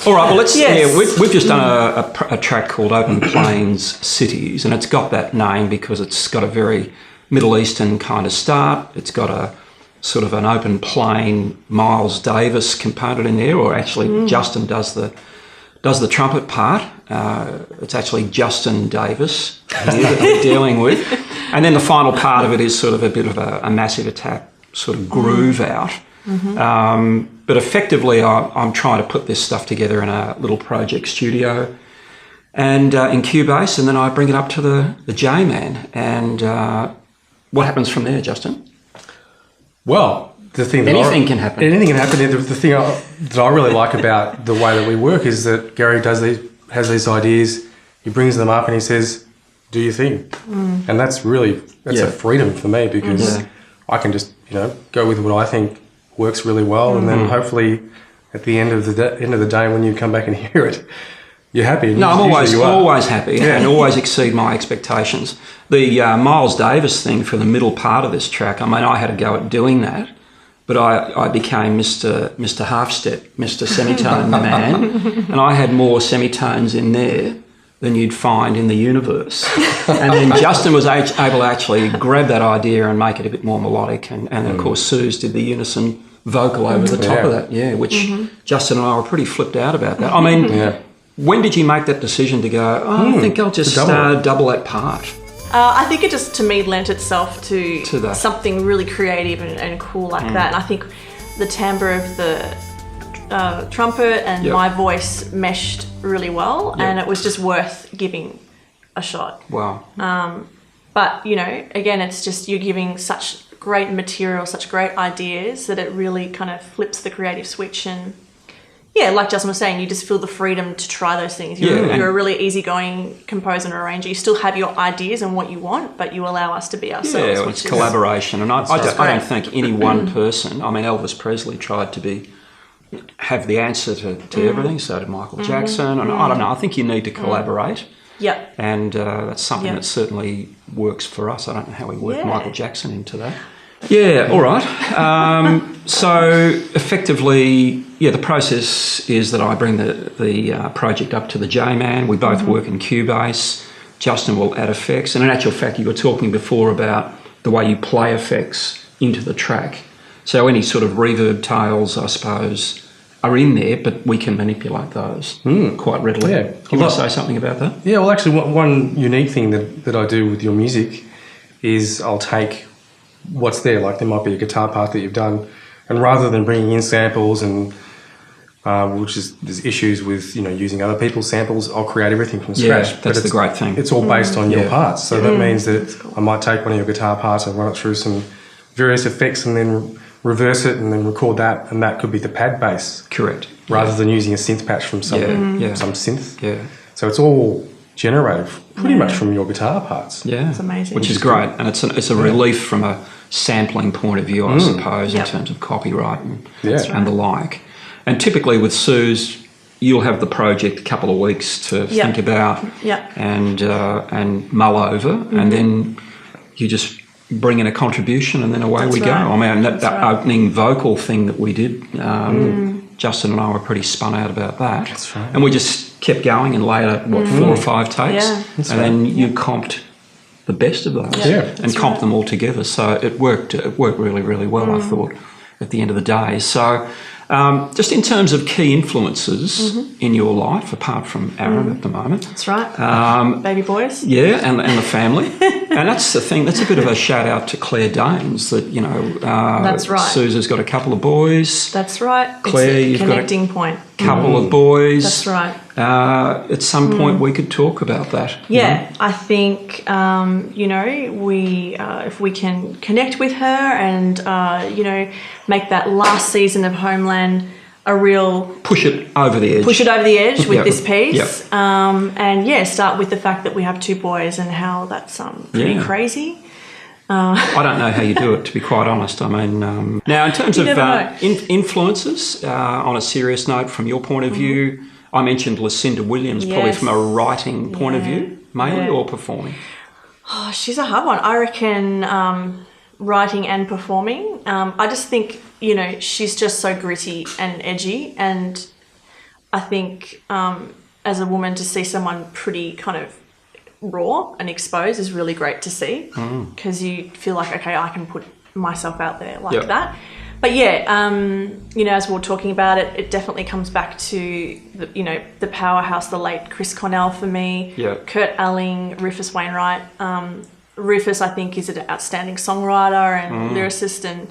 All right, well, let's. Yes. Yeah, we've just done a track called Open Plains Cities, and it's got that name because it's got a very Middle Eastern kind of start. It's got a sort of an open plain Miles Davis component in there, or actually Justin does the trumpet part. It's actually Justin Davis here that we're dealing with, and then the final part of it is sort of a bit of a massive attack sort of groove out. But effectively, I'm trying to put this stuff together in a little project studio and in Cubase, and then I bring it up to the J-Man. And what happens from there, Justin? Well, the thing that anything can happen. Anything can happen. The thing that I really like about the way that we work is that Gary has these ideas, he brings them up, and he says, "Do your thing," and that's a freedom for me because I can just go with what I think works really well, and then hopefully at the end of the day when you come back and hear it, you're happy. No, I'm always happy and always exceed my expectations. The Miles Davis thing for the middle part of this track, I mean, I had a go at doing that, but I became Mr. Half-Step, Mr. Semitone man, and I had more semitones in there than you'd find in the universe. And then Justin was able to actually grab that idea and make it a bit more melodic, and of course Suze did the unison vocal over the top of that, which Justin and I were pretty flipped out about that. I mean, when did you make that decision to go, I think I'll just double that part? I think it just, to me, lent itself to something really creative and cool like that. And I think the timbre of the trumpet and my voice meshed really well, and it was just worth giving a shot. Wow. But, again, it's just you're giving such great material, such great ideas that it really kind of flips the creative switch. And like Justin was saying, you just feel the freedom to try those things. You're a really easygoing composer and arranger. You still have your ideas and what you want, but you allow us to be ourselves. Yeah, it's collaboration. And I don't think any one person, I mean, Elvis Presley tried to have the answer to everything, so did Michael Jackson. And I don't know, I think you need to collaborate. Yep. And that's something that certainly works for us. I don't know how we work Michael Jackson into that. Yeah, all right. So effectively, the process is that I bring the project up to the J-Man. We both work in Cubase. Justin will add effects. And in actual fact, you were talking before about the way you play effects into the track. So any sort of reverb tails, I suppose, are in there, but we can manipulate those quite readily. Yeah. You want to say something about that? Yeah, well, actually, one unique thing that I do with your music is I'll take what's there. Like there might be a guitar part that you've done, and rather than bringing in samples and there's issues with using other people's samples, I'll create everything from scratch. Yeah, that's the great thing. It's all based on your parts, so that means that I might take one of your guitar parts and run it through some various effects and then reverse it and then record that, and that could be the pad bass. Correct. Rather than using a synth patch from some synth. Yeah. So it's all generated pretty much from your guitar parts. Yeah. It's amazing. Which is great. And it's a relief from a sampling point of view, I suppose, in terms of copyright and the like. And typically with Suze, you'll have the project a couple of weeks to think about and mull over, and then you just bring in a contribution, and then away we go. I mean, that opening vocal thing that we did, Justin and I were pretty spun out about that. That's right. And we just kept going and later, 4 or 5 takes, and then you comped the best of those and comped them all together. So it worked really, really well, I thought, at the end of the day. So just in terms of key influences in your life, apart from Aaron at the moment. That's right. Baby boys. Yeah, and the family. And that's the thing. That's a bit of a shout out to Claire Danes that, that's right. Suze's got a couple of boys. That's right. Claire, you've connecting got a point. Couple of boys. That's right. At some point we could talk about that. Yeah, I think, we if we can connect with her and, make that last season of Homeland a real... Push it over the edge. Push it over the edge with this piece. Yep. Start with the fact that we have 2 boys and how that's pretty crazy. I don't know how you do it, to be quite honest. I mean, now in terms of influences, on a serious note, from your point of view, I mentioned Lucinda Williams, probably from a writing point of view, mainly, or performing? Oh, she's a hard one. I reckon writing and performing. I just think, she's just so gritty and edgy, and I think as a woman to see someone pretty kind of raw and exposed is really great to see, because you feel like, okay, I can put myself out there like that. But yeah, you know, as we were talking about it, it definitely comes back to the, you know, the powerhouse, the late Chris Cornell for me, Kurt Elling, Rufus Wainwright. Rufus, I think, is an outstanding songwriter and lyricist, and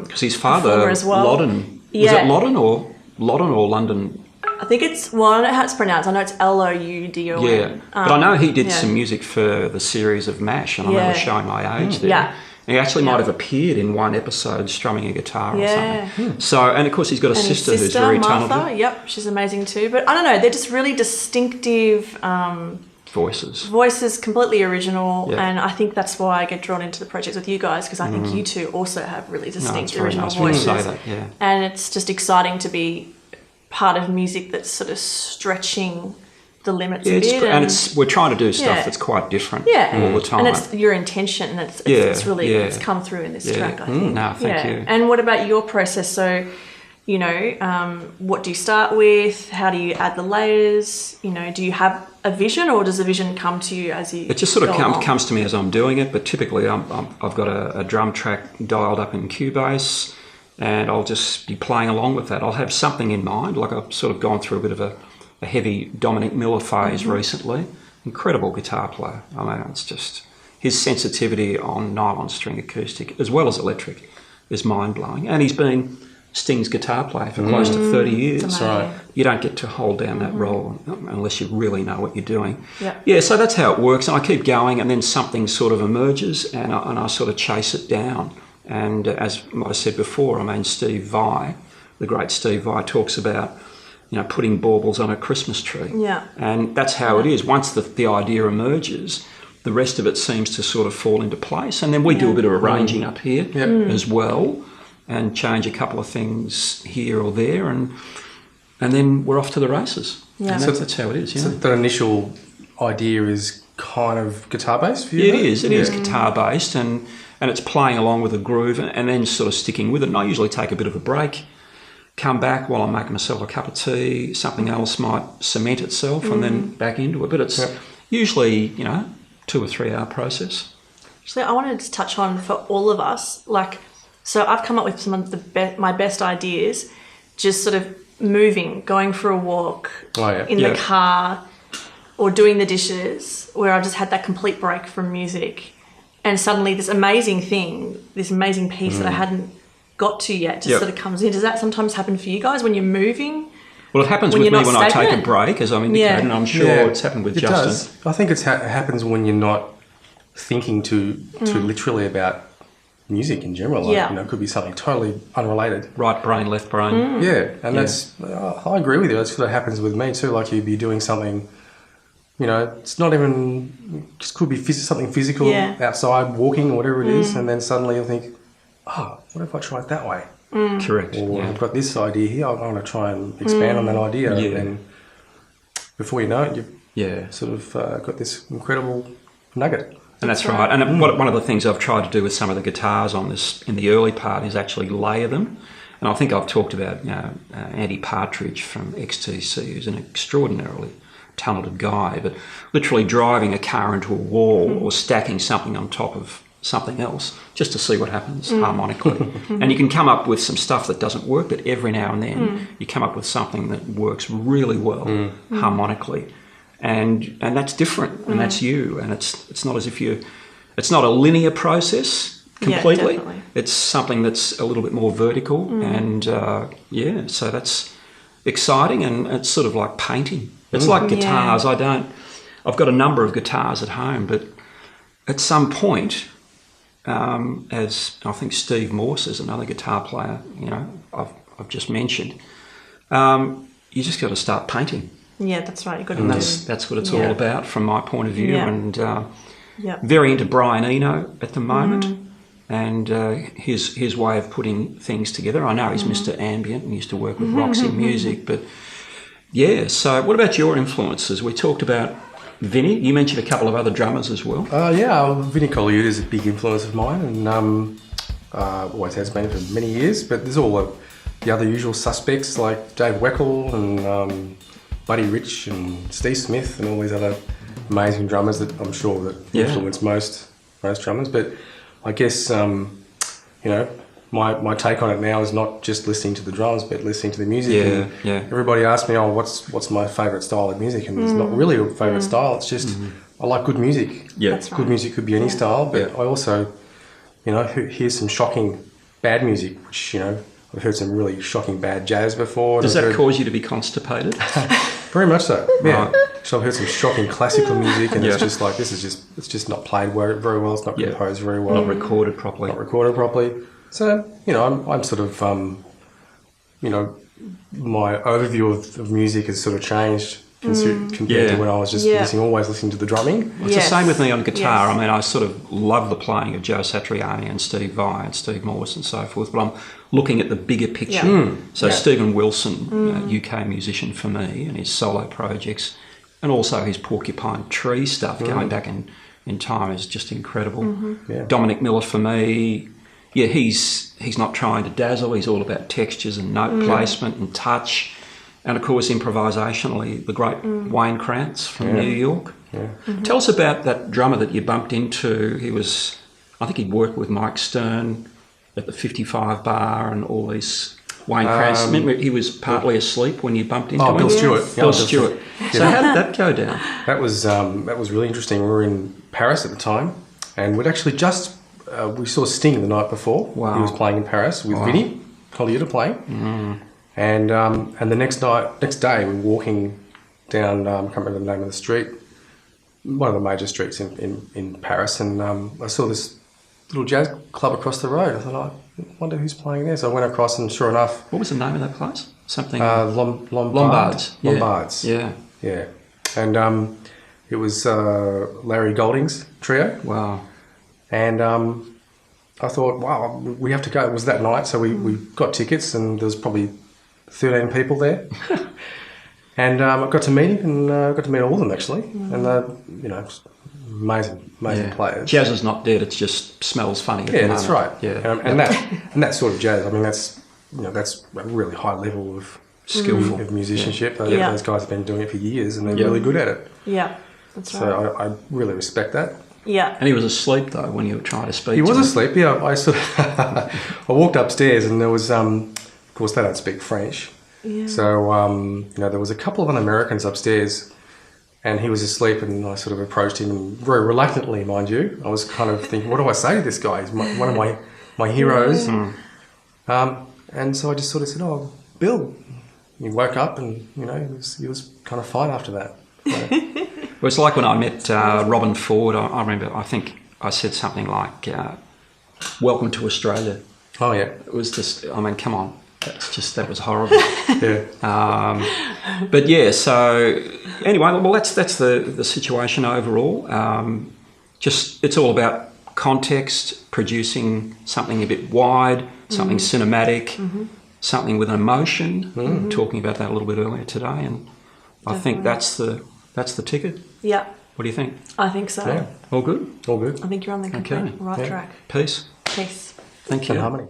because his father, as well. Loudon, was it Loudon or London? I think it's, well, I don't know how it's pronounced. I know it's Loudon. Yeah, but I know he did some music for the series of MASH, and I remember showing my age there. Yeah. He actually might have appeared in one episode strumming a guitar or something. So, and of course he's got a sister who's very Martha, talented. Yep, she's amazing too. But I don't know, they're just really distinctive voices, completely original. And I think that's why I get drawn into the projects with you guys, because I think you two also have really distinct original voices. Say that, and it's just exciting to be part of music that's sort of stretching the limits a bit. And we're trying to do stuff that's quite different all the time. And it's your intention, and it's really it's come through in this track, I think. No, thank you. And what about your process? So, you know, what do you start with? How do you add the layers? You know, do you have a vision, or does the vision come to you as you? It just sort of comes to me as I'm doing it. But typically, I've got a drum track dialed up in Cubase, and I'll just be playing along with that. I'll have something in mind, like I've sort of gone through a bit of a heavy Dominic Miller phase recently. Incredible guitar player. I mean, it's just his sensitivity on nylon string acoustic as well as electric is mind-blowing. And he's been Sting's guitar player for close to 30 years. That's right. You don't get to hold down that role unless you really know what you're doing. Yeah, so that's how it works. And I keep going, and then something sort of emerges, and I sort of chase it down. And as I said before, I mean, Steve Vai, the great Steve Vai, talks about, you know, putting baubles on a Christmas tree. Yeah. And that's how it is. Once the idea emerges, the rest of it seems to sort of fall into place. And then we do a bit of arranging up here as well, and change a couple of things here or there, and then we're off to the races. Yeah. And that's how it is. So that initial idea is kind of guitar-based for you? It is guitar-based, and it's playing along with a groove and then sort of sticking with it. And I usually take a bit of a break, come back while I'm making myself a cup of tea, something else might cement itself, and then back into it. But it's usually, you know, 2 or 3 hour process. Actually, I wanted to touch on, for all of us, like, so I've come up with some of my best ideas, just sort of moving, going for a walk, in the car, or doing the dishes, where I've just had that complete break from music. And suddenly this amazing thing, this amazing piece that I hadn't got to yet just sort of comes in. Does that sometimes happen for you guys when you're moving? Well, it happens with me when I take a break, as I'm indicating, and I'm sure it's happened with Justin. Does. I think it happens when you're not thinking too literally about music in general. Like, you know, it could be something totally unrelated. Right brain, left brain. Yeah, and that's, I agree with you. That's what happens with me too. Like, you'd be doing something, you know, it's not even, just could be something physical outside, walking or whatever it is, and then suddenly you'll think, what if I try it that way? Correct. Or I've got this idea here, I want to try and expand on that idea. And before you know it, you've sort of got this incredible nugget. And that's right. And one of the things I've tried to do with some of the guitars on this in the early part is actually layer them. And I think I've talked about, you know, Andy Partridge from XTC, who's an extraordinarily talented guy, but literally driving a car into a wall or stacking something on top of something else just to see what happens harmonically. And you can come up with some stuff that doesn't work, but every now and then you come up with something that works really well harmonically. And that's different, and that's you. And it's not as if it's not a linear process completely. Yeah, it's something that's a little bit more vertical, and so that's exciting, and it's sort of like painting. It's like guitars. I've got a number of guitars at home, but at some point, as I think Steve Morse is another guitar player, you know, I've just mentioned, you just got to start painting. Yeah, that's right. You've got and to that's what it's all about from my point of view. Yeah. And very into Brian Eno at the moment, and his way of putting things together. I know he's Mr. Ambient and used to work with Roxy Music, but so what about your influences? We talked about Vinny. You mentioned a couple of other drummers as well. Vinny Colaiuta is a big influence of mine, and always has been for many years, but there's all the other usual suspects like Dave Weckl and Buddy Rich and Steve Smith and all these other amazing drummers that I'm sure that influence most drummers. But I guess my take on it now is not just listening to the drums, but listening to the music. Everybody asks me, what's my favourite style of music? And there's not really a favourite style. It's just I like good music. Yeah, That's right. Good music could be any style, but I also, hear some shocking bad music, which I've heard some really shocking bad jazz before. Does that cause you to be constipated? Very much so. Yeah. Right. So I've heard some shocking classical music, and it's just like it's just not played very well. It's not composed very well. Not recorded properly. So I'm sort of my overview of music has sort of changed compared to when I was just always listening to the drumming. It's the same with me on guitar. I mean, I sort of love the playing of Joe Satriani and Steve Vai and Steve Morse and so forth, but I'm looking at the bigger picture. So Stephen Wilson, UK musician for me, and his solo projects, and also his Porcupine Tree stuff going back in time is just incredible. Dominic Miller for me, he's not trying to dazzle. He's all about textures and note placement and touch. And of course, improvisationally, the great Wayne Krantz from New York. Tell us about that drummer that you bumped into. I think he'd worked with Mike Stern at the 55 Bar and all these. Wayne Krantz. Remember, he was partly asleep when you bumped into him. Bill Stewart. Bill Stewart. So how did that go down? That was really interesting. We were in Paris at the time, and we'd actually just we saw Sting the night before. Wow. He was playing in Paris with Vinny Colaiuta playing. And the next day, we were walking down, I can't remember the name of the street, one of the major streets in Paris, and I saw this little jazz club across the road. I thought, I wonder who's playing there. So I went across, and sure enough... What was the name of that place? Something... Lombards. Yeah. Lombards. Yeah. Yeah. And it was Larry Golding's trio. Wow. And I thought, wow, we have to go. It was that night, so we got tickets, and there was probably 13 people there. And I got to meet him, and got to meet all of them, actually. And, amazing players. Jazz is not dead, it just smells funny. Yeah, that's right. Yeah. And that sort of jazz, I mean, that's a really high level of skillful of musicianship. Those guys have been doing it for years, and they're really good at it. Yeah, that's right. So I really respect that. Yeah. And he was asleep, though, when you were trying to speak He to was him. asleep, yeah. I sort of I walked upstairs, and there was, of course, they don't speak French. Yeah. So, there was a couple of Americans upstairs, and he was asleep, and I sort of approached him, and very reluctantly, mind you. I was kind of thinking, what do I say to this guy? He's one of my heroes. And so I just sort of said, "Oh, Bill." He woke up, and he was kind of fine after that. Well, it's like when I met Robin Ford. I remember, I think I said something like, "Welcome to Australia." Oh yeah, it was just. I mean, come on, that was horrible. Yeah. But yeah, so anyway, well, that's the situation overall. It's all about context, producing something a bit wide, something cinematic, something with an emotion. Talking about that a little bit earlier today, and I think that's the ticket. Yeah. What do you think? I think so. Yeah. All good? All good. I think you're on the complete right track. Peace. Peace. Thank you. And harmony.